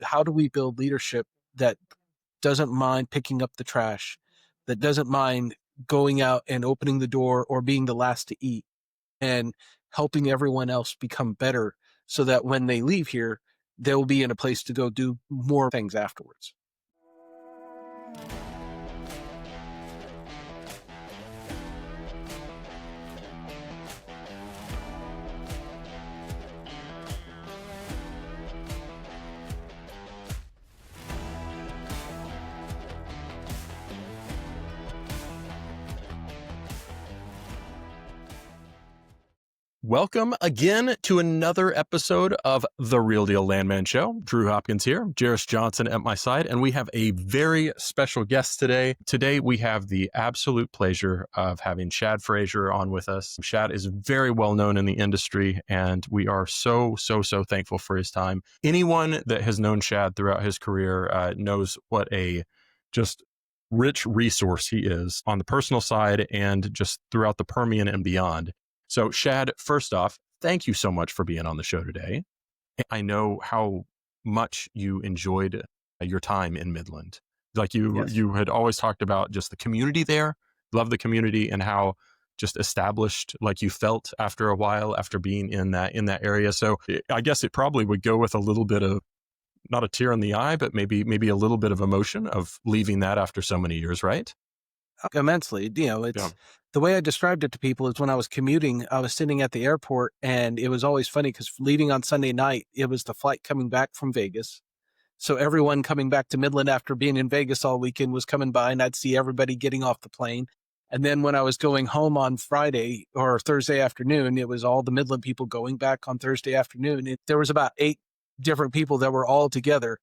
how do we build leadership that doesn't mind picking up the trash, that doesn't mind going out and opening the door or being the last to eat and helping everyone else become better so that when they leave here, they'll be in a place to go do more things afterwards. Welcome again to another episode of the Real Deal Landman Show. Drew Hopkins here, Jerris Johnson at my side, and we have a very special guest today. Today, we have the absolute pleasure of having Shad Frazier on with us. Shad is very well known in the industry, and we are so thankful for his time. Anyone that has known Shad throughout his career knows what a just rich resource he is on the personal side and just throughout the Permian and beyond. So Shad, first off, thank you so much for being on the show today. I know how much you enjoyed your time in Midland. Like you had always talked about just the community there, love the community and how just established like you felt after a while after being in that area. So I guess it probably would go with a little bit of, not a tear in the eye, but maybe a little bit of emotion of leaving that after so many years, right? Immensely. The way I described it to people is when I was commuting, I was sitting at the airport and it was always funny because leaving on Sunday night, it was the flight coming back from Vegas. So everyone coming back to Midland after being in Vegas all weekend was coming by and I'd see everybody getting off the plane. And then when I was going home on Friday or Thursday afternoon, it was all the Midland people going back on Thursday afternoon. There was about 8 different people that were all together.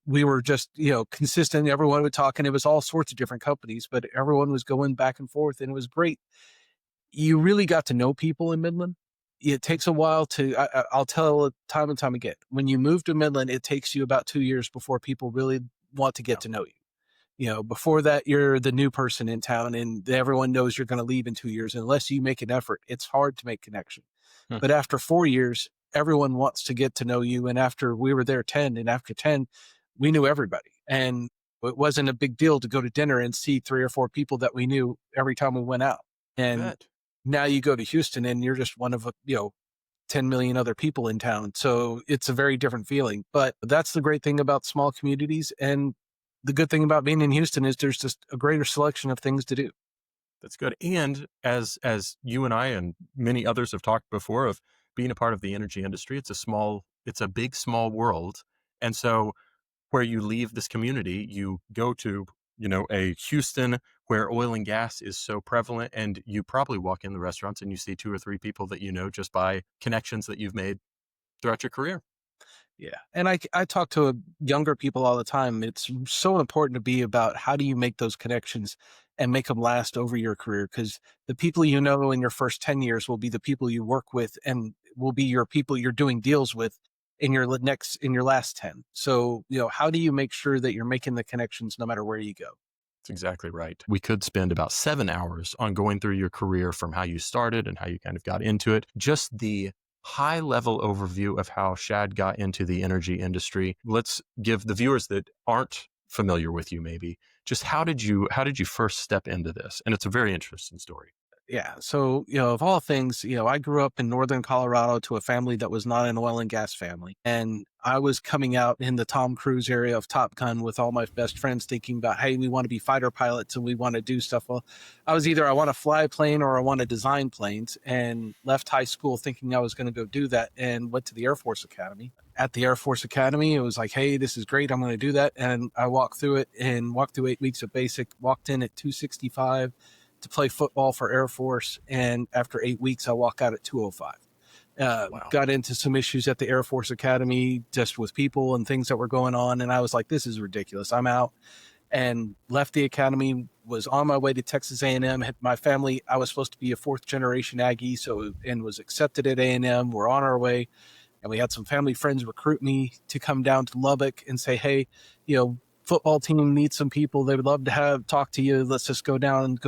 We were just, consistent. Everyone would talk and it was all sorts of different companies, but everyone was going back and forth and it was great. You really got to know people in Midland. It takes a while I'll tell it time and time again, when you move to Midland, it takes you about 2 years before people really want to get to know you. Before that, you're the new person in town and everyone knows you're going to leave in 2 years. Unless you make an effort, it's hard to make connection. But after 4 years, everyone wants to get to know you. And after we were there 10 and after 10, we knew everybody. And it wasn't a big deal to go to dinner and see 3 or 4 people that we knew every time we went out. And now you go to Houston and you're just one of, 10 million other people in town. So it's a very different feeling. But that's the great thing about small communities. And the good thing about being in Houston is there's just a greater selection of things to do. That's good. And as you and I and many others have talked before of being a part of the energy industry, it's a big, small world. And so where you leave this community, you go to, a Houston where oil and gas is so prevalent, and you probably walk in the restaurants and you see 2 or 3 people that you know just by connections that you've made throughout your career. Yeah. And I talk to younger people all the time. It's so important to be about how do you make those connections and make them last over your career? Because the people you know in your first 10 years will be the people you work with and will be your people you're doing deals with in your last 10. So, how do you make sure that you're making the connections no matter where you go? That's exactly right. We could spend about 7 hours on going through your career from how you started and how you kind of got into it. Just the high level overview of how Shad got into the energy industry. Let's give the viewers that aren't familiar with you maybe, just how did you first step into this? And it's a very interesting story. Yeah. So, of all things, I grew up in northern Colorado to a family that was not an oil and gas family. And I was coming out in the Tom Cruise area of Top Gun with all my best friends thinking about, hey, we want to be fighter pilots and we want to do stuff. Well, I want to fly a plane or I want to design planes, and left high school thinking I was going to go do that and went to the Air Force Academy. At the Air Force Academy, it was like, hey, this is great. I'm going to do that. And I walked through 8 weeks of basic, walked in at 265. To play football for Air Force. And after 8 weeks, I walk out at 205. Wow. Got into some issues at the Air Force Academy just with people and things that were going on. And I was like, this is ridiculous. I'm out, and left the academy, was on my way to Texas A&M. Had my family, I was supposed to be a 4th generation Aggie. And was accepted at A&M. We're on our way. And we had some family friends recruit me to come down to Lubbock and say, hey, football team needs some people. They would love to talk to you. Let's just go down and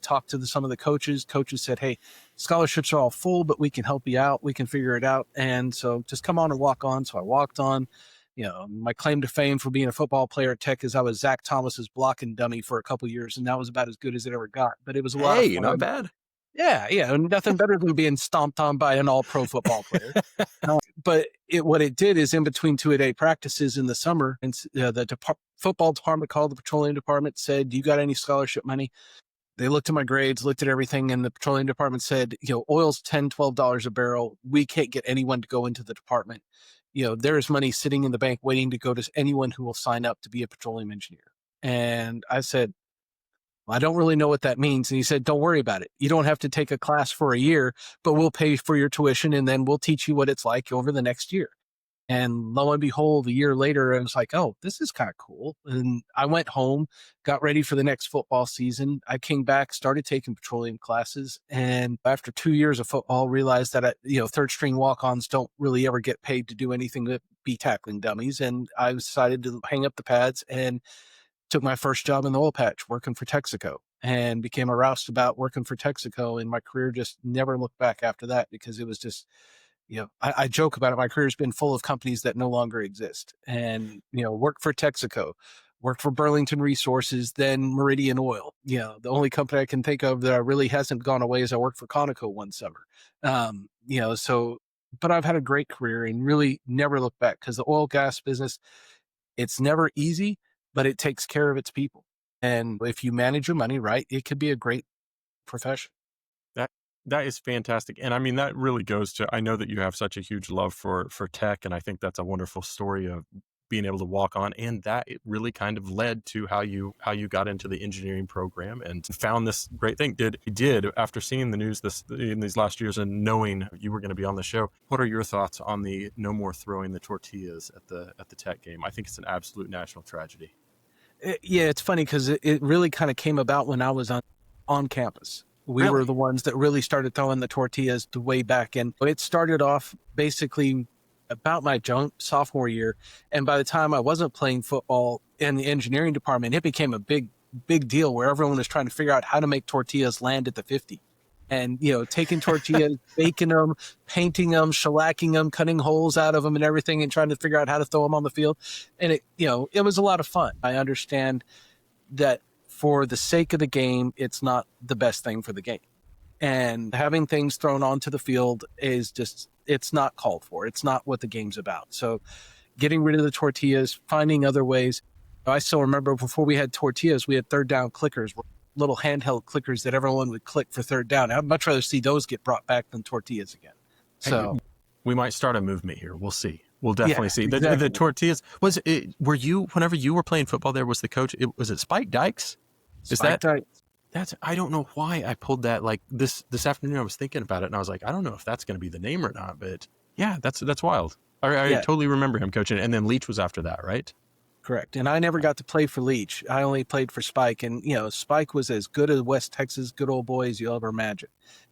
talk to some of the coaches. Coaches said, hey, scholarships are all full, but we can help you out. We can figure it out. And so just come on and walk on. So I walked on, My claim to fame for being a football player at Tech is I was Zach Thomas's blocking dummy for a couple years, and that was about as good as it ever got. But it was a lot of Hey, not fun. bad. Yeah, nothing better than being stomped on by an all-pro football player. But what it did is in between 2-a-day practices in the summer, and the football department called the petroleum department, said, "Do you got any scholarship money?" They looked at my grades, looked at everything, and the petroleum department said, oil's $10, $12 a barrel. We can't get anyone to go into the department. There's money sitting in the bank waiting to go to anyone who will sign up to be a petroleum engineer. And I said, well, I don't really know what that means. And he said, don't worry about it. You don't have to take a class for a year, but we'll pay for your tuition and then we'll teach you what it's like over the next year. And lo and behold, a year later, I was like, oh, this is kind of cool. And I went home, got ready for the next football season. I came back, started taking petroleum classes. And after 2 years of football, realized that, third string walk-ons don't really ever get paid to do anything but be tackling dummies. And I decided to hang up the pads and took my first job in the oil patch working for Texaco, and became a roust about working for Texaco. And my career just never looked back after that, because it was just, I joke about it. My career's been full of companies that no longer exist, and, worked for Texaco, worked for Burlington Resources, then Meridian Oil. The only company I can think of that really hasn't gone away is I worked for Conoco one summer. But I've had a great career and really never looked back, because the oil gas business, it's never easy, but it takes care of its people. And if you manage your money right, it could be a great profession. That is fantastic. And I mean, that really goes to, I know that you have such a huge love for tech. And I think that's a wonderful story of being able to walk on. And that it really kind of led to how you got into the engineering program and found this great thing. Did after seeing the news in these last years and knowing you were going to be on the show, what are your thoughts on the no more throwing the tortillas at the tech game? I think it's an absolute national tragedy. It's funny because it really kind of came about when I was on campus. We were the ones that really started throwing the tortillas the way back. And it started off basically about my sophomore year. And by the time I wasn't playing football in the engineering department, it became a big deal where everyone was trying to figure out how to make tortillas land at the 50. And, taking tortillas, baking them, painting them, shellacking them, cutting holes out of them and everything, and trying to figure out how to throw them on the field. And it was a lot of fun. I understand that for the sake of the game, it's not the best thing for the game. And having things thrown onto the field is just, it's not called for. It's not what the game's about. So getting rid of the tortillas, finding other ways. I still remember before we had tortillas, we had third down clickers, little handheld clickers that everyone would click for third down. I'd much rather see those get brought back than tortillas again. So we might start a movement here. We'll see. We'll definitely see. Exactly. The tortillas, whenever you were playing football there, was the coach, was it Spike Dykes? I don't know why I pulled that. Like this afternoon, I was thinking about it and I was like, I don't know if that's going to be the name or not, but yeah, that's wild. I totally remember him coaching. And then Leach was after that, right? Correct. And I never got to play for Leach. I only played for Spike. And, Spike was as good a West Texas good old boy as you'll ever imagine.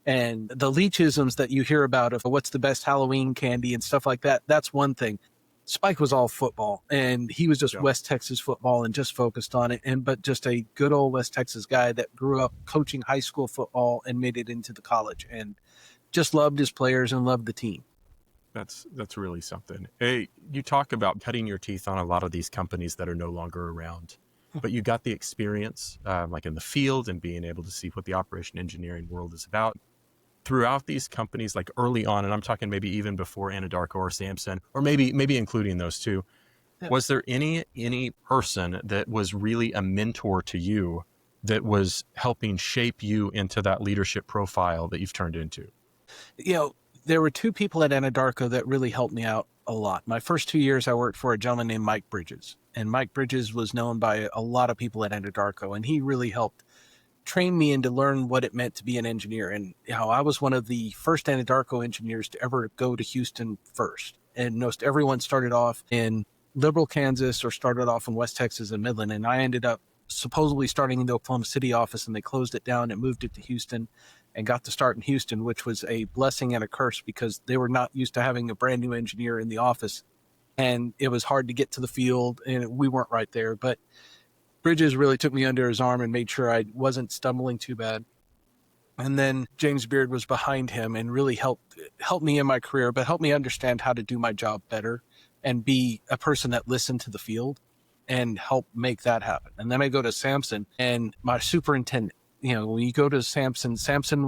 And the Leachisms that you hear about of what's the best Halloween candy and stuff like that, that's one thing. Spike was all football, and he was just West Texas football and just focused on it. But just a good old West Texas guy that grew up coaching high school football and made it into the college, and just loved his players and loved the team. That's really something. Hey, you talk about cutting your teeth on a lot of these companies that are no longer around, but you got the experience like in the field and being able to see what the operation engineering world is about. Throughout these companies, like early on, and I'm talking maybe even before Anadarko or Samson, or maybe including those two, was there any person that was really a mentor to you that was helping shape you into that leadership profile that you've turned into? There were two people at Anadarko that really helped me out a lot. My first 2 years, I worked for a gentleman named Mike Bridges, and Mike Bridges was known by a lot of people at Anadarko, and he really helped train me and to learn what it meant to be an engineer. And I was one of the first Anadarko engineers to ever go to Houston first. And most everyone started off in Liberal, Kansas, or started off in West Texas and Midland. And I ended up supposedly starting in the Oklahoma City office, and they closed it down and moved it to Houston, and got to start in Houston, which was a blessing and a curse because they were not used to having a brand new engineer in the office. And it was hard to get to the field, and we weren't right there. But Bridges really took me under his arm and made sure I wasn't stumbling too bad. And then James Beard was behind him and really helped me in my career, but helped me understand how to do my job better. and be a person that listened to the field and help make that happen. And then I go to Samson, and my superintendent, when you go to Samson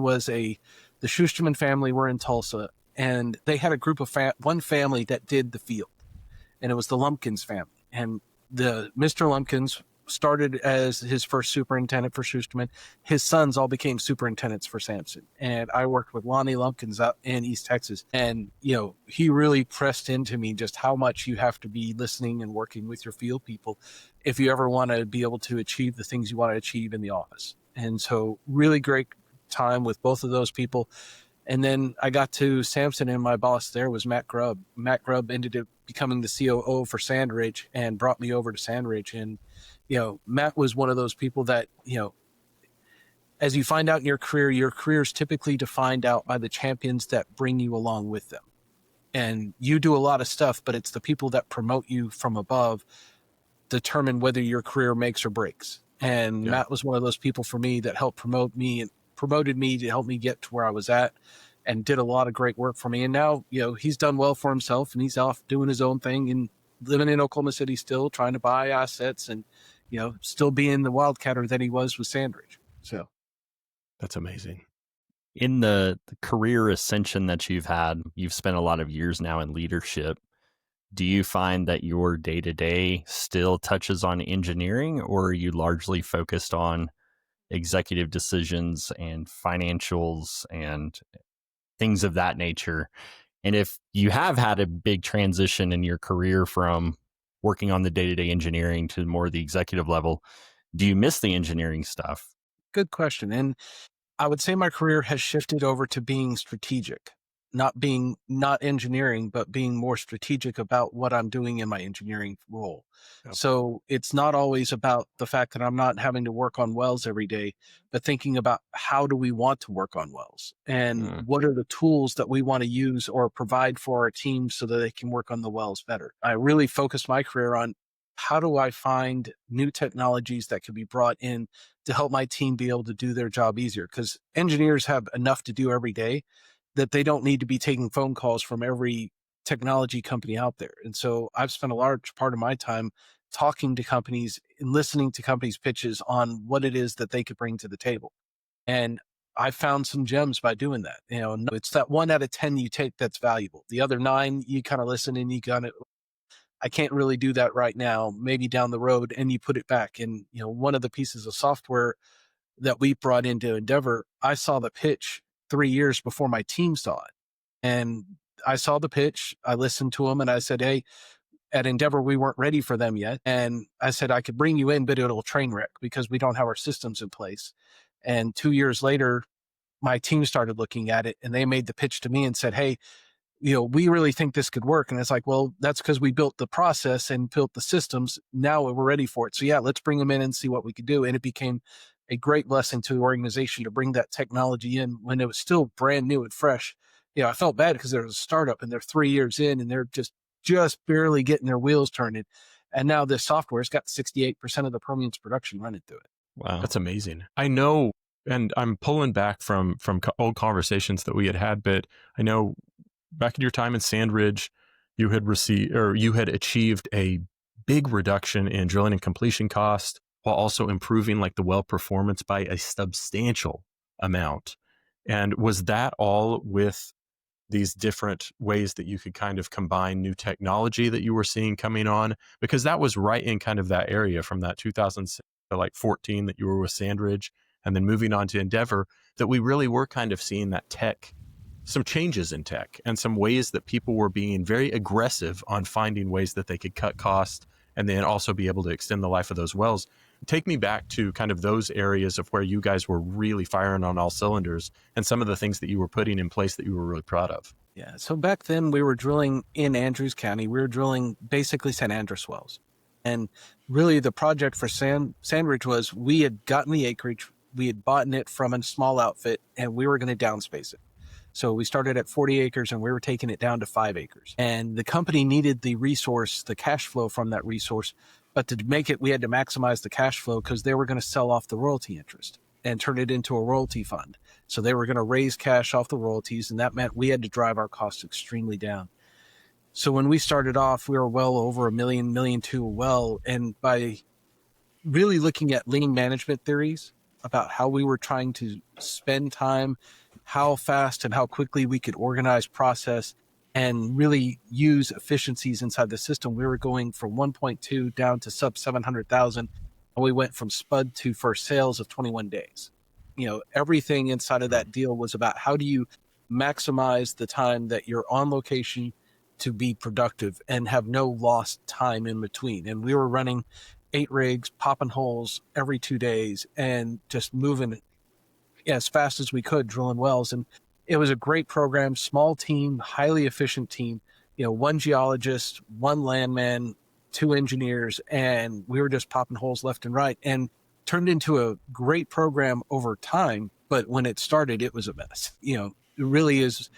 was the Schusterman family were in Tulsa, and they had a group of one family that did the field, and it was the Lumpkins family. And the Mr. Lumpkins started as his first superintendent for Schusterman. His sons all became superintendents for Samson. And I worked with Lonnie Lumpkins out in East Texas. And, he really pressed into me just how much you have to be listening and working with your field people if you ever want to be able to achieve the things you want to achieve in the office. And so really great time with both of those people. And then I got to Samson, and my boss there was Matt Grubb. Matt Grubb ended up becoming the COO for Sandridge and brought me over to Sandridge. And, Matt was one of those people that, as you find out in your career is typically defined out by the champions that bring you along with them. And you do a lot of stuff, but it's the people that promote you from above determine whether your career makes or breaks. And Matt was one of those people for me that helped promoted me to help me get to where I was at, and did a lot of great work for me. And now, he's done well for himself, and he's off doing his own thing and living in Oklahoma City still, trying to buy assets and, still being the wildcatter that he was with Sandridge. So that's amazing. In the career ascension that you've had, you've spent a lot of years now in leadership. Do you find that your day-to-day still touches on engineering, or are you largely focused on executive decisions and financials and things of that nature? And if you have had a big transition in your career from working on the day-to-day engineering to more the executive level, do you miss the engineering stuff? Good question. And I would say my career has shifted over to being strategic, not engineering, but being more strategic about what I'm doing in my engineering role. Yep. So it's not always about the fact that I'm not having to work on wells every day, but thinking about how do we want to work on wells, and what are the tools that we want to use or provide for our team so that they can work on the wells better. I really focused my career on how do I find new technologies that can be brought in to help my team be able to do their job easier, because engineers have enough to do every day that they don't need to be taking phone calls from every technology company out there. And so I've spent a large part of my time talking to companies and listening to companies' pitches on what it is that they could bring to the table. And I found some gems by doing that. It's that 1 out of 10 you take that's valuable. The other 9, you kind of listen and you I can't really do that right now, maybe down the road, and you put it back. And, one of the pieces of software that we brought into Endeavor, I saw the pitch 3 years before my team saw it. And I saw the pitch, I listened to them, and I said, hey, at Endeavor, we weren't ready for them yet. And I said, I could bring you in, but it'll train wreck because we don't have our systems in place. And 2 years later, my team started looking at it, and they made the pitch to me and said, hey, we really think this could work. And it's like, well, that's because we built the process and built the systems. Now we're ready for it. So yeah, let's bring them in and see what we could do. And it became a great blessing to the organization to bring that technology in when it was still brand new and fresh. I felt bad because there was a startup and they're 3 years in and they're just barely getting their wheels turning. And now this software's got 68% of the Permian's production running through it. Wow. That's amazing. I know, and I'm pulling back from old conversations that we had, but I know back in your time in Sandridge, you had achieved a big reduction in drilling and completion cost while also improving like the well performance by a substantial amount. And was that all with these different ways that you could kind of combine new technology that you were seeing coming on? Because that was right in kind of that area from that 2006 to like 14 that you were with Sandridge, and then moving on to Endeavor, that we really were kind of seeing that some changes in tech and some ways that people were being very aggressive on finding ways that they could cut costs and then also be able to extend the life of those wells. Take me back to kind of those areas of where you guys were really firing on all cylinders and some of the things that you were putting in place that you were really proud of. Yeah. So back then we were drilling in Andrews County. We were drilling basically San Andres wells. And really the project for Sandridge was we had gotten the acreage, we had bought it from a small outfit, and we were going to downspace it. So we started at 40 acres and we were taking it down to 5 acres. And the company needed the resource, the cash flow from that resource. But to make it, we had to maximize the cash flow because they were going to sell off the royalty interest and turn it into a royalty fund. So they were going to raise cash off the royalties. And that meant we had to drive our costs extremely down. So when we started off, we were well over $1 million to a well. And by really looking at lean management theories about how we were trying to spend time, how fast and how quickly we could organize, process, and really use efficiencies inside the system, we were going from 1.2 down to sub 700,000. And we went from spud to first sales of 21 days. Everything inside of that deal was about how do you maximize the time that you're on location to be productive and have no lost time in between. And we were running 8 rigs, popping holes every 2 days and just moving as fast as we could, drilling wells. And it was a great program, small team, highly efficient team, 1 geologist, 1 landman, 2 engineers, and we were just popping holes left and right, and turned into a great program over time. But when it started, it was a mess. It really is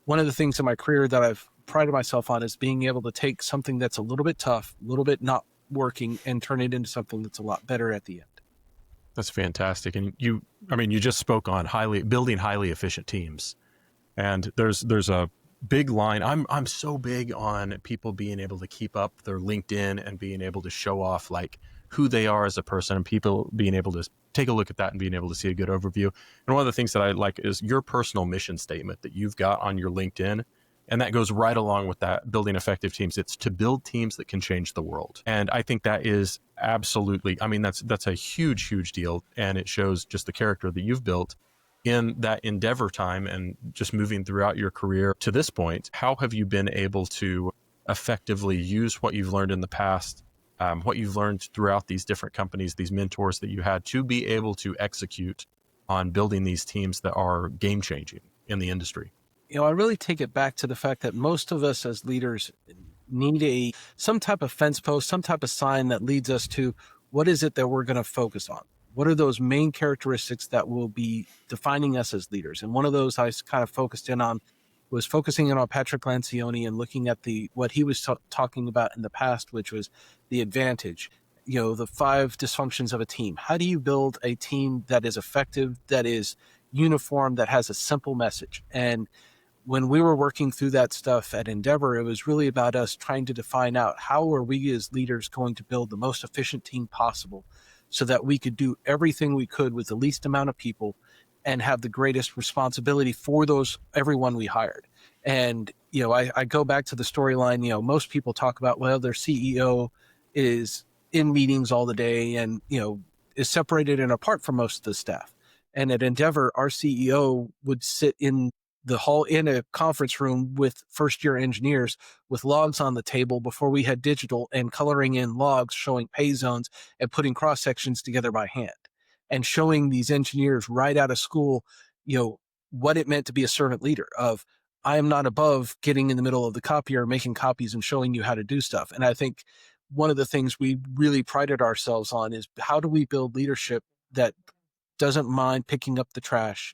one of the things in my career that I've prided myself on, is being able to take something that's a little bit tough, a little bit not working, and turn it into something that's a lot better at the end. That's fantastic. And you just spoke on building highly efficient teams. And there's a big line. I'm so big on people being able to keep up their LinkedIn and being able to show off like who they are as a person, and people being able to take a look at that and being able to see a good overview. And one of the things that I like is your personal mission statement that you've got on your LinkedIn. And that goes right along with that, building effective teams. It's to build teams that can change the world. And I think that is absolutely, that's a huge, huge deal. And it shows just the character that you've built in that endeavor time and just moving throughout your career to this point. How have you been able to effectively use what you've learned in the past, what you've learned throughout these different companies, these mentors that you had, to be able to execute on building these teams that are game changing in the industry? I really take it back to the fact that most of us as leaders need some type of fence post, some type of sign that leads us to what is it that we're going to focus on? What are those main characteristics that will be defining us as leaders? And one of those I kind of focused in on was focusing in on Patrick Lancioni and looking at what he was talking about in the past, which was the advantage, the 5 dysfunctions of a team. How do you build a team that is effective, that is uniform, that has a simple message? And when we were working through that stuff at Endeavor, it was really about us trying to define out how are we as leaders going to build the most efficient team possible so that we could do everything we could with the least amount of people and have the greatest responsibility for everyone we hired. And, I go back to the storyline, most people talk about, well, their CEO is in meetings all the day and, is separated and apart from most of the staff. And at Endeavor, our CEO would sit in the hall in a conference room with first-year engineers with logs on the table before we had digital, and coloring in logs showing pay zones and putting cross sections together by hand, and showing these engineers right out of school, what it meant to be a servant leader of, I am not above getting in the middle of the copier, making copies and showing you how to do stuff. And I think one of the things we really prided ourselves on is how do we build leadership that doesn't mind picking up the trash,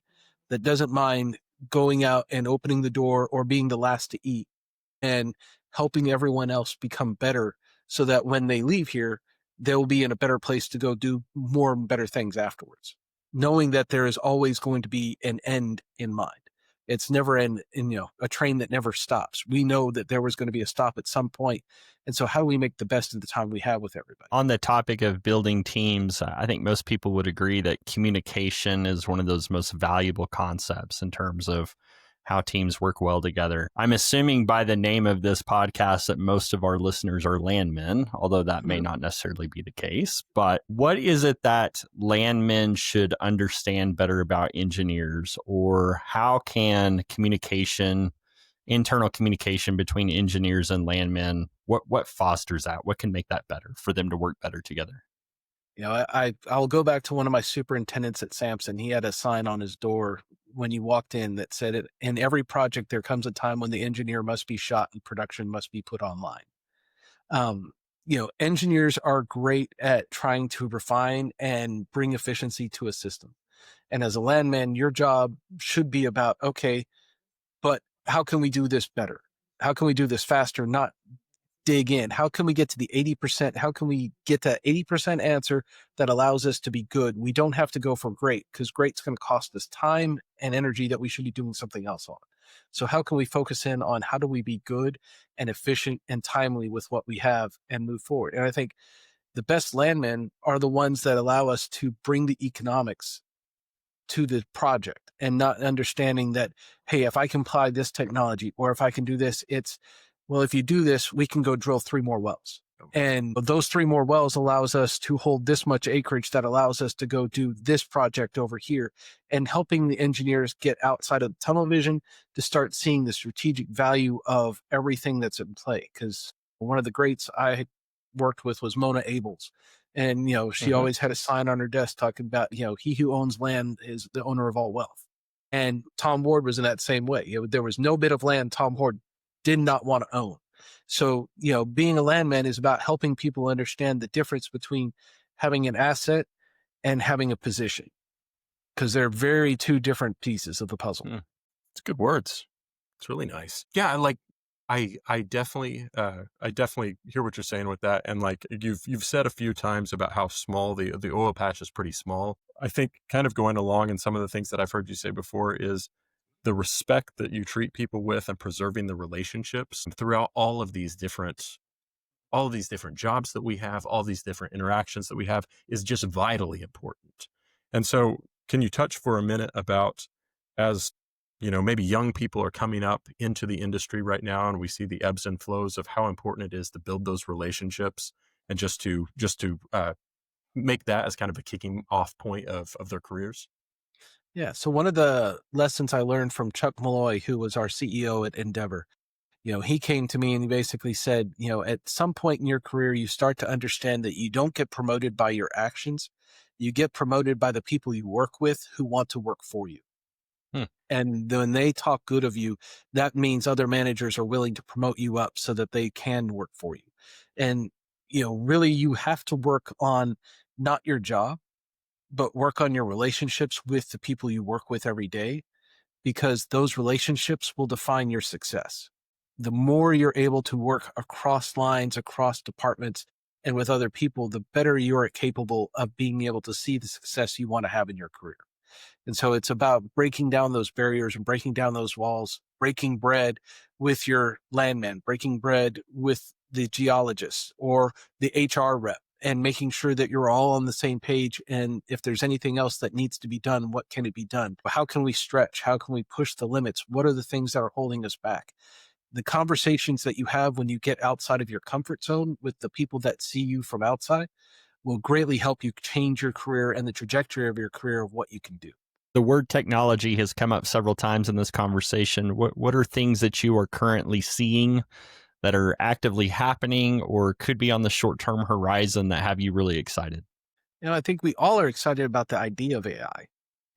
that doesn't mind going out and opening the door or being the last to eat, and helping everyone else become better so that when they leave here, they'll be in a better place to go do more and better things afterwards, knowing that there is always going to be an end in mind. It's never a train that never stops. We know that there was going to be a stop at some point. And so how do we make the best of the time we have with everybody? On the topic of building teams, I think most people would agree that communication is one of those most valuable concepts in terms of how teams work well together. I'm assuming by the name of this podcast that most of our listeners are landmen, although that may not necessarily be the case. But what is it that landmen should understand better about engineers, or how can internal communication between engineers and landmen, what fosters that? What can make that better for them to work better together? I'll go back to one of my superintendents at Sampson. He had a sign on his door when you walked in that said, in every project, there comes a time when the engineer must be shot and production must be put online. Engineers are great at trying to refine and bring efficiency to a system. And as a landman, your job should be about, okay, but how can we do this better? How can we do this faster? Not dig in. How can we get to the 80%? How can we get that 80% answer that allows us to be good? We don't have to go for great, because great's going to cost us time and energy that we should be doing something else on. So how can we focus in on how do we be good and efficient and timely with what we have and move forward? And I think the best landmen are the ones that allow us to bring the economics to the project and not understanding that, hey, if I can apply this technology or if I can do this, it's, well, if you do this, we can go drill 3 more wells. And those 3 more wells allows us to hold this much acreage that allows us to go do this project over here, and helping the engineers get outside of the tunnel vision to start seeing the strategic value of everything that's in play. Because one of the greats I worked with was Mona Abels. And, she always had a sign on her desk talking about, he who owns land is the owner of all wealth. And Tom Ward was in that same way. There was no bit of land Tom Ward did not want to own. So, being a landman is about helping people understand the difference between having an asset and having a position, because they're very 2 different pieces of the puzzle. It's good words. It's really nice. Yeah, I definitely hear what you're saying with that, and like you've said a few times about how small the oil patch is. Pretty small. I think kind of going along, and some of the things that I've heard you say before is the respect that you treat people with and preserving the relationships throughout all of these different jobs that we have, all these different interactions that we have, is just vitally important. And so can you touch for a minute about, as maybe young people are coming up into the industry right now, and we see the ebbs and flows of how important it is to build those relationships, and just to make that as kind of a kicking off point of their careers? Yeah. So one of the lessons I learned from Chuck Malloy, who was our CEO at Endeavor, he came to me and he basically said, at some point in your career, you start to understand that you don't get promoted by your actions. You get promoted by the people you work with who want to work for you. And when they talk good of you, that means other managers are willing to promote you up so that they can work for you. And, really you have to work on not your job, but work on your relationships with the people you work with every day, because those relationships will define your success. The more you're able to work across lines, across departments, and with other people, the better you're capable of being able to see the success you want to have in your career. And so it's about breaking down those barriers and breaking down those walls, breaking bread with your landman, breaking bread with the geologist or the HR rep, and making sure that you're all on the same page. And if there's anything else that needs to be done, what can it be done? How can we stretch? How can we push the limits? What are the things that are holding us back? The conversations that you have when you get outside of your comfort zone with the people that see you from outside will greatly help you change your career and the trajectory of your career of what you can do. The word technology has come up several times in this conversation. What are things that you are currently seeing that are actively happening or could be on the short-term horizon that have you really excited? I think we all are excited about the idea of AI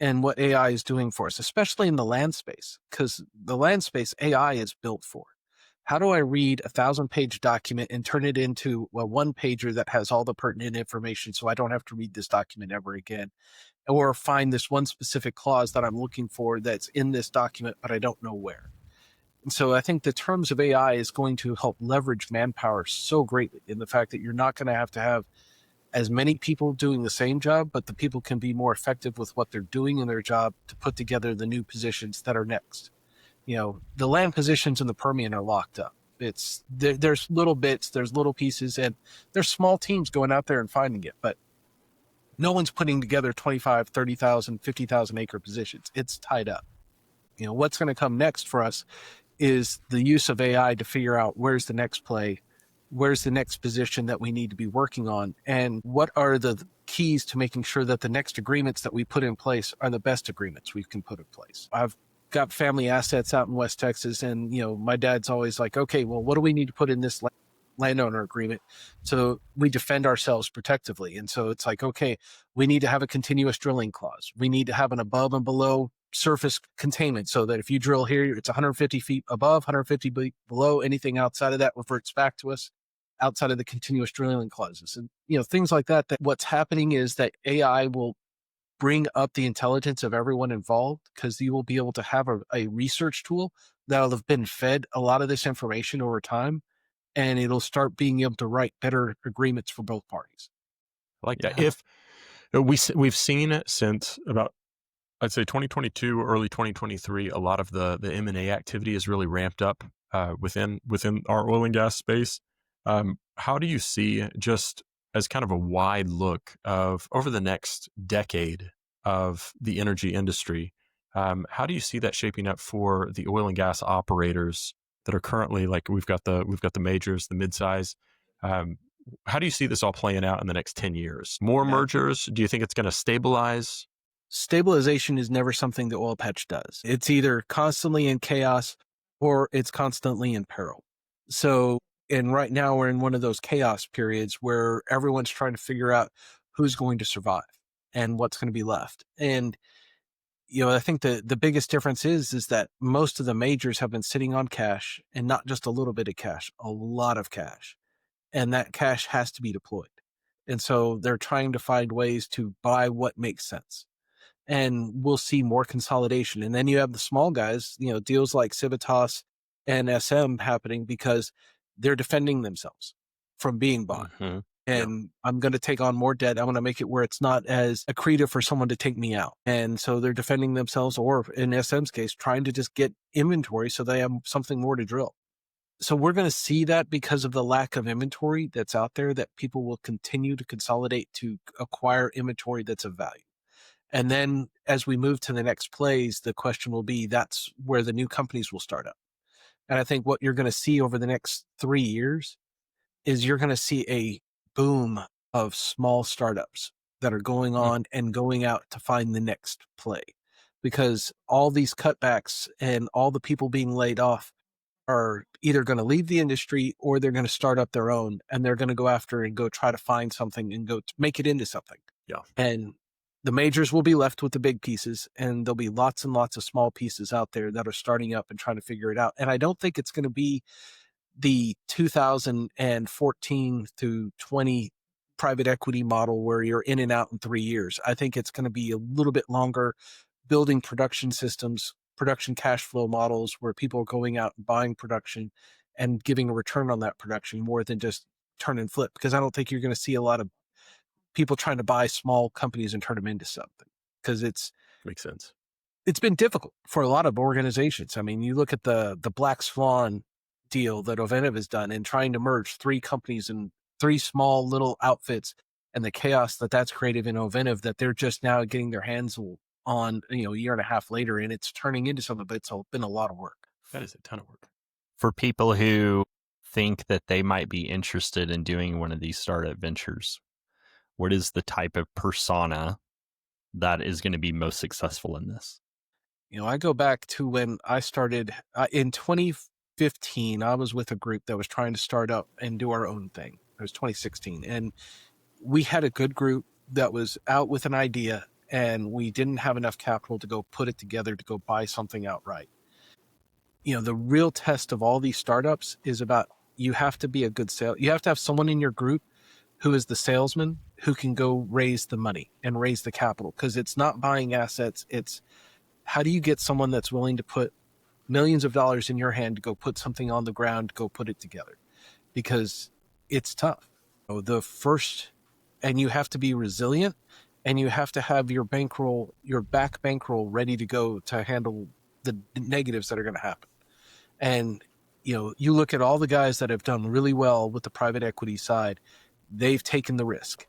and what AI is doing for us, especially in the land space, because the land space AI is built for. How do I read a 1,000-page document and turn it into a 1-pager that has all the pertinent information so I don't have to read this document ever again? Or find this one specific clause that I'm looking for that's in this document, but I don't know where. And so I think the terms of AI is going to help leverage manpower so greatly in the fact that you're not going to have as many people doing the same job, but the people can be more effective with what they're doing in their job to put together the new positions that are next. The land positions in the Permian are locked up. There's little bits, there's little pieces, and there's small teams going out there and finding it, but no one's putting together 25, 30,000, 50,000 acre positions. It's tied up. What's going to come next for us is the use of AI to figure out where's the next play, where's the next position that we need to be working on, and what are the keys to making sure that the next agreements that we put in place are the best agreements we can put in place. I've got family assets out in West Texas, and my dad's always like, okay, well, what do we need to put in this landowner agreement so we defend ourselves protectively? And so it's like, okay, we need to have a continuous drilling clause. We need to have an above and below surface containment so that if you drill here, it's 150 feet above, 150 feet below. Anything outside of that reverts back to us outside of the continuous drilling clauses. And things like that what's happening is that AI will bring up the intelligence of everyone involved, because you will be able to have a research tool that'll have been fed a lot of this information over time, and it'll start being able to write better agreements for both parties. I like that. If we've seen it since about I'd say 2022, early 2023, a lot of the M&A activity is really ramped up within our oil and gas space. How do you see, just as kind of a wide look of over the next decade of the energy industry, how do you see that shaping up for the oil and gas operators that are currently, like, we've got the majors, the midsize. Um, how do you see this all playing out in the next 10 years? More mergers? Do you think it's going to stabilize? Stabilization is never something the oil patch does. It's either constantly in chaos or it's constantly in peril. So, and right now we're in one of those chaos periods where everyone's trying to figure out who's going to survive and what's going to be left. And, I think the biggest difference is that most of the majors have been sitting on cash, and not just a little bit of cash, a lot of cash. And that cash has to be deployed. And so they're trying to find ways to buy what makes sense, and we'll see more consolidation. And then you have the small guys, deals like Civitas and SM happening because they're defending themselves from being bought. Mm-hmm. And I'm going to take on more debt. I'm going to make it where it's not as accretive for someone to take me out. And so they're defending themselves, or in SM's case, trying to just get inventory so they have something more to drill. So we're going to see that because of the lack of inventory that's out there, that people will continue to consolidate to acquire inventory that's of value. And then as we move to the next plays, the question will be, that's where the new companies will start up. And I think what you're going to see over the next 3 years is you're going to see a boom of small startups that are going on and going out to find the next play, because all these cutbacks and all the people being laid off are either going to leave the industry or they're going to start up their own, and they're going to go after and go try to find something and go to make it into something. Yeah. And the majors will be left with the big pieces, and there'll be lots and lots of small pieces out there that are starting up and trying to figure it out. And I don't think it's going to be the 2014 to 20 private equity model where you're in and out in 3 years. I think it's going to be a little bit longer, building production systems, production cash flow models where people are going out and buying production and giving a return on that production more than just turn and flip. Because I don't think you're going to see a lot of people trying to buy small companies and turn them into something, because Makes sense. It's been difficult for a lot of organizations. I mean, you look at the Black Swan deal that Ovenev has done, and trying to merge 3 companies and 3 small little outfits, and the chaos that's created in Ovenev, that they're just now getting their hands on, a year and a half later, and it's turning into something, but it's been a lot of work. That is a ton of work. For people who think that they might be interested in doing one of these startup ventures, what is the type of persona that is going to be most successful in this? I go back to when I started in 2015. I was with a group that was trying to start up and do our own thing. It was 2016. And we had a good group that was out with an idea, and we didn't have enough capital to go put it together to go buy something outright. The real test of all these startups is about, you have to be a good sale. You have to have someone in your group who is the salesman, who can go raise the money and raise the capital. Because it's not buying assets. It's, how do you get someone that's willing to put millions of dollars in your hand to go put something on the ground, go put it together? Because it's tough. And you have to be resilient, and you have to have your bankroll, your back bankroll ready to go to handle the negatives that are going to happen. And, you look at all the guys that have done really well with the private equity side, they've taken the risk.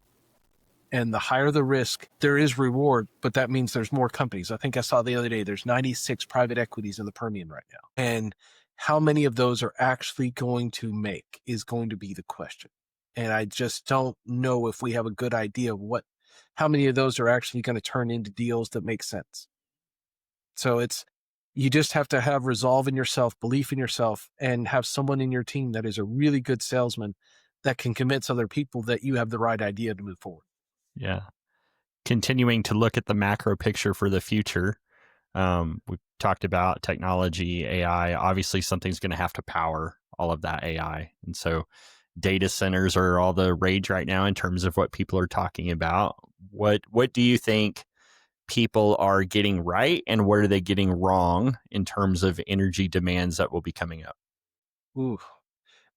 And the higher the risk, there is reward, but that means there's more companies. I think I saw the other day, there's 96 private equities in the Permian right now. And how many of those are actually going to make is going to be the question. And I just don't know if we have a good idea of how many of those are actually going to turn into deals that make sense. So you just have to have resolve in yourself, belief in yourself, and have someone in your team that is a really good salesman that can convince other people that you have the right idea to move forward. Yeah. Continuing to look at the macro picture for the future. We've talked about technology, AI. Obviously, something's going to have to power all of that AI. And so data centers are all the rage right now in terms of what people are talking about. What do you think people are getting right, and what are they getting wrong in terms of energy demands that will be coming up? Ooh,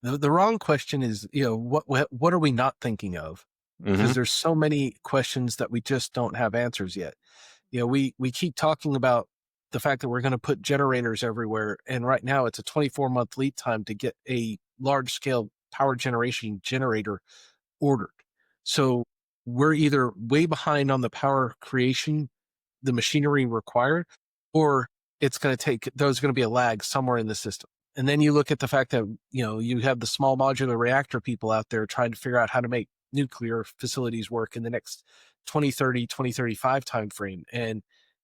the wrong question is, what are we not thinking of? Because there's so many questions that we just don't have answers yet. we keep talking about the fact that we're going to put generators everywhere. And right now it's a 24-month lead time to get a large scale power generation generator ordered. So we're either way behind on the power creation, the machinery required, or there's going to be a lag somewhere in the system. And then you look at the fact that, you have the small modular reactor people out there trying to figure out how to make nuclear facilities work in the next 2030, 2035 timeframe. And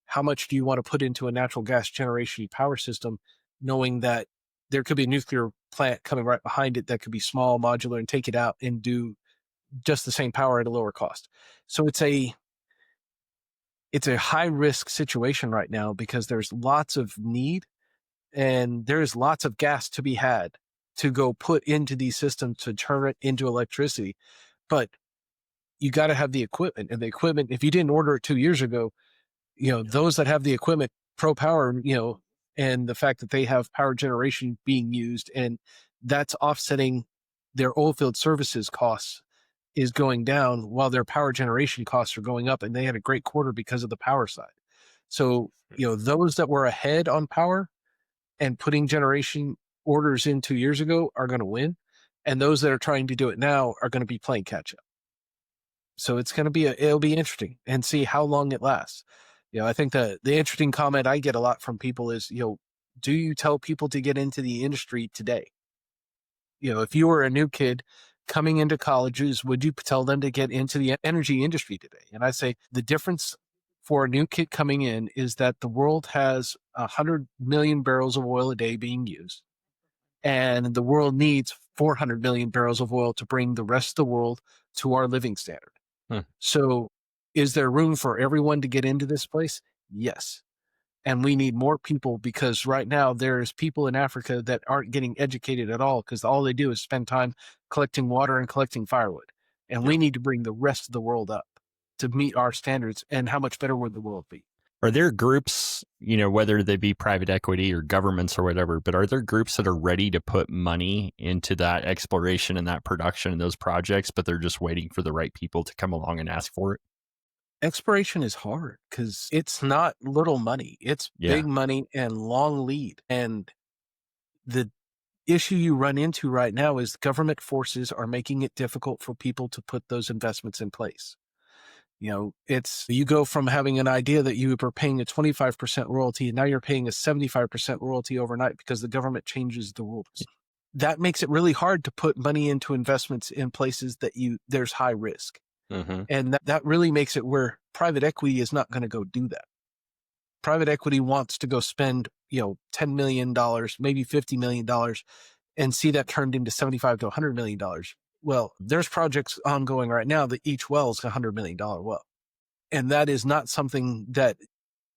how much do you want to put into a natural gas generation power system, knowing that there could be a nuclear plant coming right behind it that could be small, modular, and take it out and do just the same power at a lower cost. So it's a high risk situation right now because there's lots of need and there's lots of gas to be had to go put into these systems to turn it into electricity. But you got to have the equipment, and the equipment, if you didn't order it 2 years ago, those that have the equipment, ProPower, and the fact that they have power generation being used, and that's offsetting their oilfield services costs is going down while their power generation costs are going up. And they had a great quarter because of the power side. So, those that were ahead on power and putting generation orders in 2 years ago are going to win. And those that are trying to do it now are going to be playing catch up. So it's going to be it'll be interesting and see how long it lasts. I think the interesting comment I get a lot from people is, do you tell people to get into the industry today? If you were a new kid coming into colleges, would you tell them to get into the energy industry today? And I say the difference for a new kid coming in is that the world has 100 million barrels of oil a day being used. And the world needs 400 million barrels of oil to bring the rest of the world to our living standard. So is there room for everyone to get into this place? Yes. And we need more people because right now there's people in Africa that aren't getting educated at all because all they do is spend time collecting water and collecting firewood. And we need to bring the rest of the world up to meet our standards. And how much better would the world be? Are there groups, whether they be private equity or governments or whatever, but are there groups that are ready to put money into that exploration and that production and those projects, but they're just waiting for the right people to come along and ask for it? Exploration is hard because it's not little money. It's big money and long lead. And the issue you run into right now is government forces are making it difficult for people to put those investments in place. You go from having an idea that you were paying a 25% royalty, and now you're paying a 75% royalty overnight because the government changes the rules. That makes it really hard to put money into investments in places that there's high risk. And that really makes it where private equity is not going to go do that. Private equity wants to go spend, $10 million, maybe $50 million, and see that turned into $75 to $100 million. Well, there's projects ongoing right now that each well is a $100 million well. And that is not something that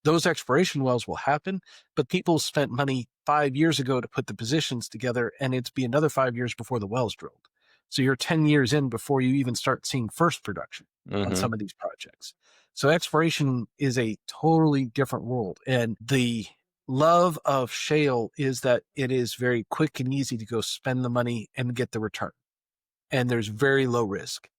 those exploration wells will happen, but people spent money 5 years ago to put the positions together, and it's be another 5 years before the well's drilled. So you're 10 years in before you even start seeing first production on some of these projects. So exploration is a totally different world. And the love of shale is that it is very quick and easy to go spend the money and get the return. And there's very low risk.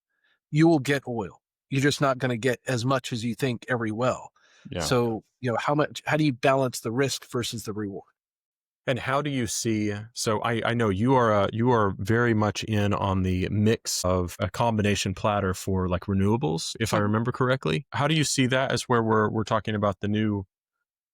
You will get oil. You're just not going to get as much as you think every well. Yeah. So, how do you balance the risk versus the reward? And how do you see, so I know you are very much in on the mix of a combination platter for like renewables, if I remember correctly. How do you see that as where we're talking about the new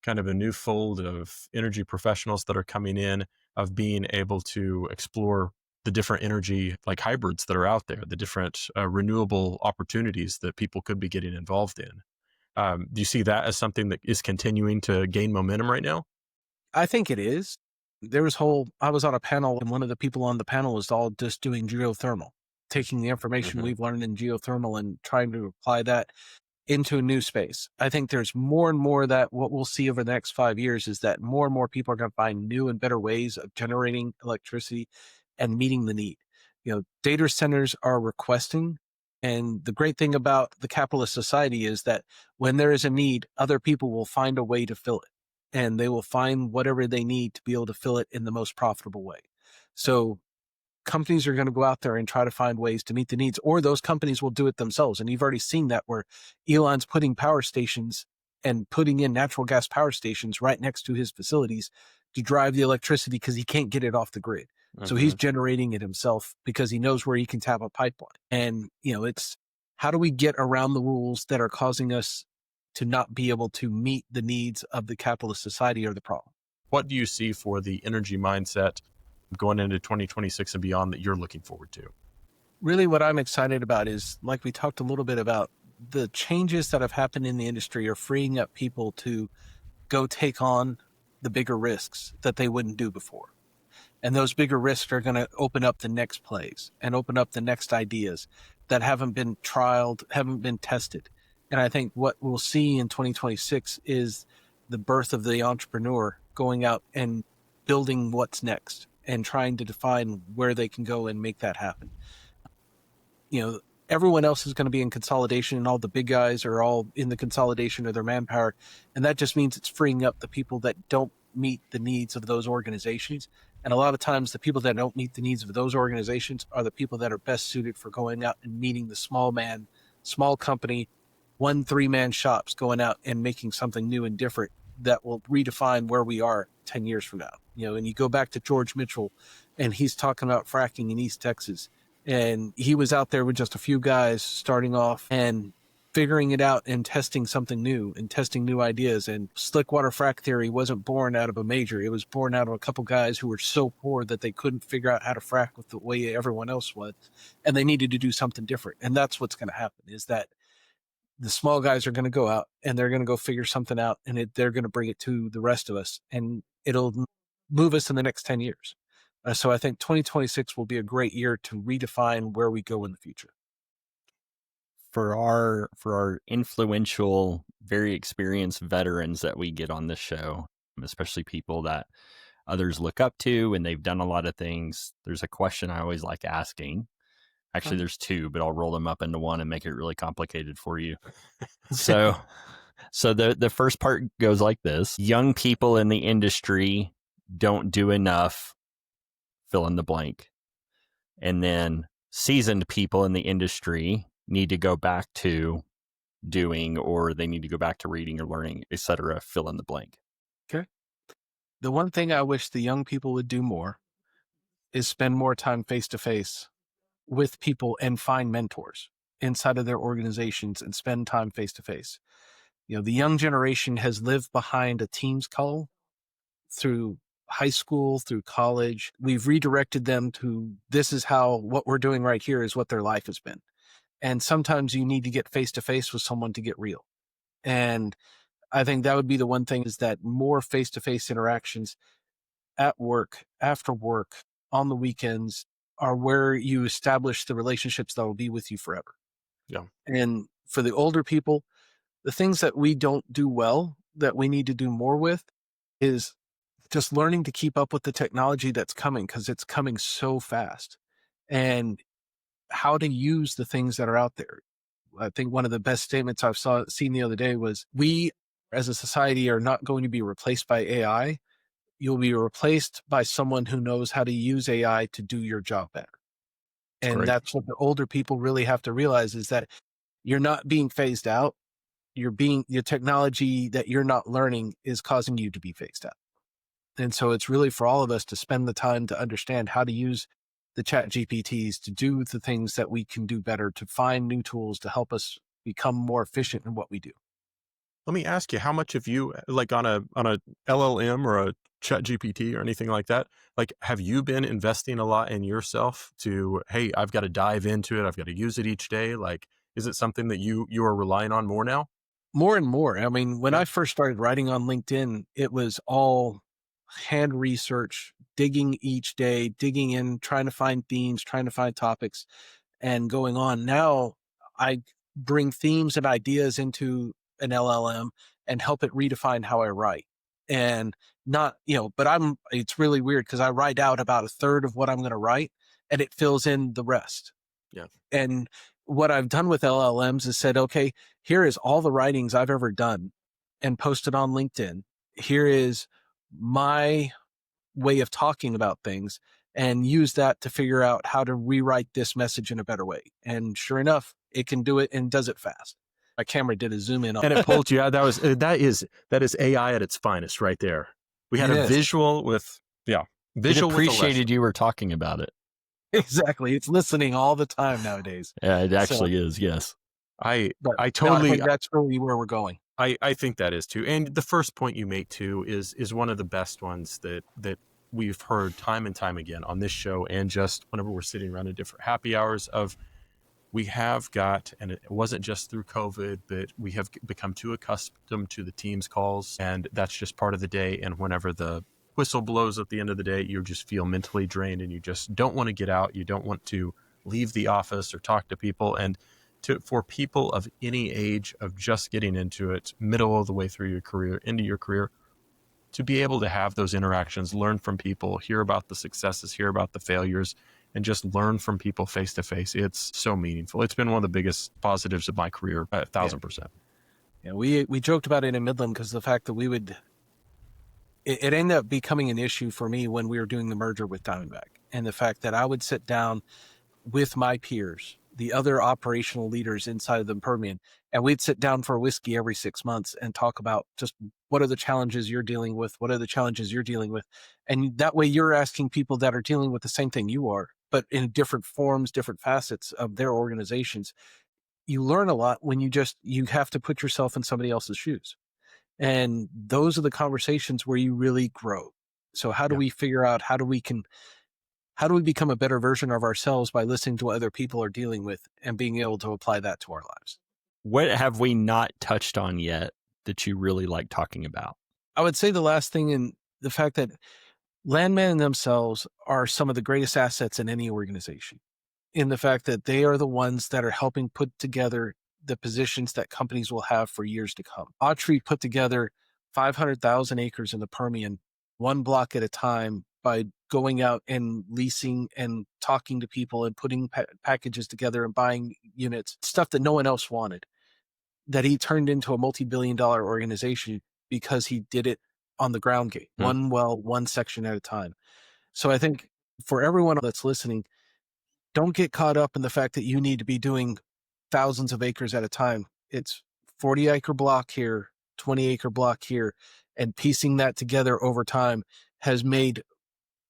kind of a new fold of energy professionals that are coming in, of being able to explore the different energy like hybrids that are out there, the different renewable opportunities that people could be getting involved in? Do you see that as something that is continuing to gain momentum right now? I think it is. I was on a panel, and one of the people on the panel was all just doing geothermal, taking the information we've learned in geothermal and trying to apply that into a new space. I think there's more and more that what we'll see over the next 5 years is that more and more people are going to find new and better ways of generating electricity and meeting the need. Data centers are requesting. And the great thing about the capitalist society is that when there is a need, other people will find a way to fill it. And they will find whatever they need to be able to fill it in the most profitable way. So companies are going to go out there and try to find ways to meet the needs, or those companies will do it themselves. And you've already seen that where Elon's putting power stations and putting in natural gas power stations right next to his facilities to drive the electricity because he can't get it off the grid. So he's generating it himself because he knows where he can tap a pipeline. And, it's how do we get around the rules that are causing us to not be able to meet the needs of the capitalist society or the problem? What do you see for the energy mindset going into 2026 and beyond that you're looking forward to? Really what I'm excited about is, like we talked a little bit about, the changes that have happened in the industry are freeing up people to go take on the bigger risks that they wouldn't do before. And those bigger risks are going to open up the next plays and open up the next ideas that haven't been trialed, haven't been tested. And I think what we'll see in 2026 is the birth of the entrepreneur going out and building what's next and trying to define where they can go and make that happen. Everyone else is going to be in consolidation, and all the big guys are all in the consolidation of their manpower. And that just means it's freeing up the people that don't meet the needs of those organizations. And a lot of times the people that don't meet the needs of those organizations are the people that are best suited for going out and meeting the small company, 1-3-man shops, going out and making something new and different that will redefine where we are 10 years from now. And you go back to George Mitchell, and he's talking about fracking in East Texas. And he was out there with just a few guys starting off and figuring it out and testing something new and testing new ideas. And slick water frac theory wasn't born out of a major. It was born out of a couple guys who were so poor that they couldn't figure out how to frac with the way everyone else was. And they needed to do something different. And that's what's going to happen, is that the small guys are going to go out and they're going to go figure something out, and they're going to bring it to the rest of us, and it'll move us in the next 10 years. So I think 2026 will be a great year to redefine where we go in the future. For our influential, very experienced veterans that we get on this show, especially people that others look up to and they've done a lot of things, there's a question I always like asking. Actually, there's two, but I'll roll them up into one and make it really complicated for you. So the first part goes like this: young people in the industry don't do enough, fill in the blank. And then seasoned people in the industry need to go back to doing, or they need to go back to reading or learning, etc. Fill in the blank. Okay. The one thing I wish the young people would do more is spend more time face to face with people and find mentors inside of their organizations and spend time face to face. The young generation has lived behind a Teams call through high school, through college. We've redirected them to, this is how what we're doing right here is what their life has been. And sometimes you need to get face to face with someone to get real. And I think that would be the one thing, is that more face to face interactions at work, after work, on the weekends are where you establish the relationships that will be with you forever. Yeah. And for the older people, the things that we don't do well that we need to do more with is just learning to keep up with the technology that's coming, because it's coming so fast, and how to use the things that are out there. I think one of the best statements I've seen the other day was, we as a society are not going to be replaced by AI. You'll be replaced by someone who knows how to use AI to do your job better. And Great. that's what the older people really have to realize, is that you're not being phased out. Your technology that you're not learning is causing you to be phased out. And so it's really for all of us to spend the time to understand how to use the chat GPTs to do the things that we can do better, to find new tools to help us become more efficient in what we do. Let me ask you, how much have you, like on a LLM or a chat GPT or anything like that, like, have you been investing a lot in yourself to, hey, I've got to dive into it, I've got to use it each day? Like, is it something that you are relying on more now? More and more. I mean, when I first started writing on LinkedIn, it was all hand research, digging each day, digging in, trying to find themes, trying to find topics, and going on. Now I bring themes and ideas into an LLM and help it redefine how I write. And not, but it's really weird, because I write out about a third of what I'm going to write and it fills in the rest. Yeah. And what I've done with LLMs is said, okay, here is all the writings I've ever done and posted on LinkedIn. Here is my way of talking about things, and use that to figure out how to rewrite this message in a better way. And sure enough, it can do it and does it fast. my camera did a zoom in on and it pulled you out. That is AI at its finest right there. We had a visual with visual. It appreciated you were talking about it. Exactly. It's listening all the time nowadays. Yeah, it actually is. Yes. I think that's really where we're going. I think that is too. And the first point you make too is one of the best ones that we've heard time and time again on this show, and just whenever we're sitting around at different happy hours of, we have got, and it wasn't just through COVID, but we have become too accustomed to the Teams calls, and that's just part of the day. And whenever the whistle blows at the end of the day, you just feel mentally drained and you just don't want to get out. You don't want to leave the office or talk to people. And for people of any age of just getting into it, middle of the way through your career, into your career, to be able to have those interactions, learn from people, hear about the successes, hear about the failures, and just learn from people face to face. It's so meaningful. It's been one of the biggest positives of my career, 1,000%. Yeah, we joked about it in Midland because the fact that it ended up becoming an issue for me when we were doing the merger with Diamondback, and the fact that I would sit down with my peers, the other operational leaders inside of the Permian, and we'd sit down for a whiskey every 6 months and talk about just what are the challenges you're dealing with, what are the challenges you're dealing with. And that way you're asking people that are dealing with the same thing you are, but in different forms, different facets of their organizations. You learn a lot when you have to put yourself in somebody else's shoes. And those are the conversations where you really grow. So how do we figure out how do we become a better version of ourselves by listening to what other people are dealing with and being able to apply that to our lives? What have we not touched on yet that you really like talking about? I would say the last thing, in the fact that landmen themselves are some of the greatest assets in any organization, in the fact that they are the ones that are helping put together the positions that companies will have for years to come. Autry put together 500,000 acres in the Permian, one block at a time, by going out and leasing and talking to people and putting packages together and buying units, stuff that no one else wanted, that he turned into a multi-billion-dollar organization because he did it on the ground game, one well, one section at a time. So I think for everyone that's listening, don't get caught up in the fact that you need to be doing thousands of acres at a time. It's 40-acre block here, 20-acre block here, and piecing that together over time has made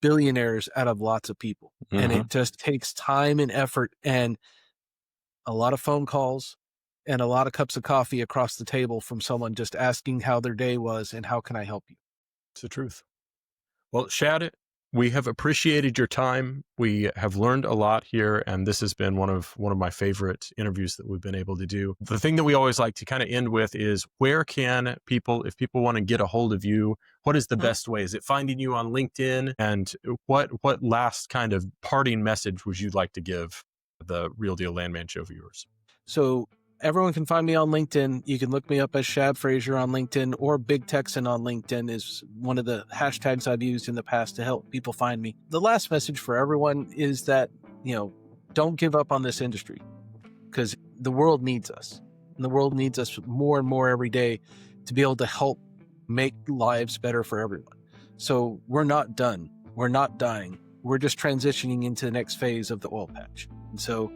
billionaires out of lots of people. And it just takes time and effort and a lot of phone calls and a lot of cups of coffee across the table from someone just asking how their day was and how can I help you? It's the truth. Well, Shad, we have appreciated your time. We have learned a lot here, and this has been one of my favorite interviews that we've been able to do. The thing that we always like to kind of end with is, where can people, if people want to get a hold of you, what is the best way? Is it finding you on LinkedIn? And what last kind of parting message would you like to give the Real Deal Landman Show viewers? So everyone can find me on LinkedIn. You can look me up as Shad Frazier on LinkedIn, or Big Texan on LinkedIn is one of the hashtags I've used in the past to help people find me. The last message for everyone is that, don't give up on this industry, because the world needs us. And the world needs us more and more every day to be able to help make lives better for everyone. So we're not done. We're not dying. We're just transitioning into the next phase of the oil patch. And so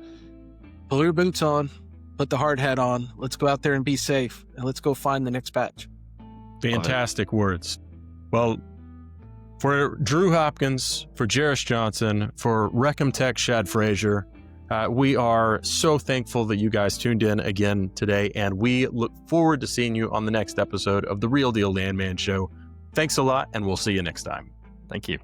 pull your boots on, put the hard hat on. Let's go out there and be safe, and let's go find the next batch. Fantastic words. Well, for Drew Hopkins, for Jerris Johnson, for Recom Tech Shad Frazier, we are so thankful that you guys tuned in again today, and we look forward to seeing you on the next episode of the Real Deal Landman Show. Thanks a lot, and we'll see you next time. Thank you.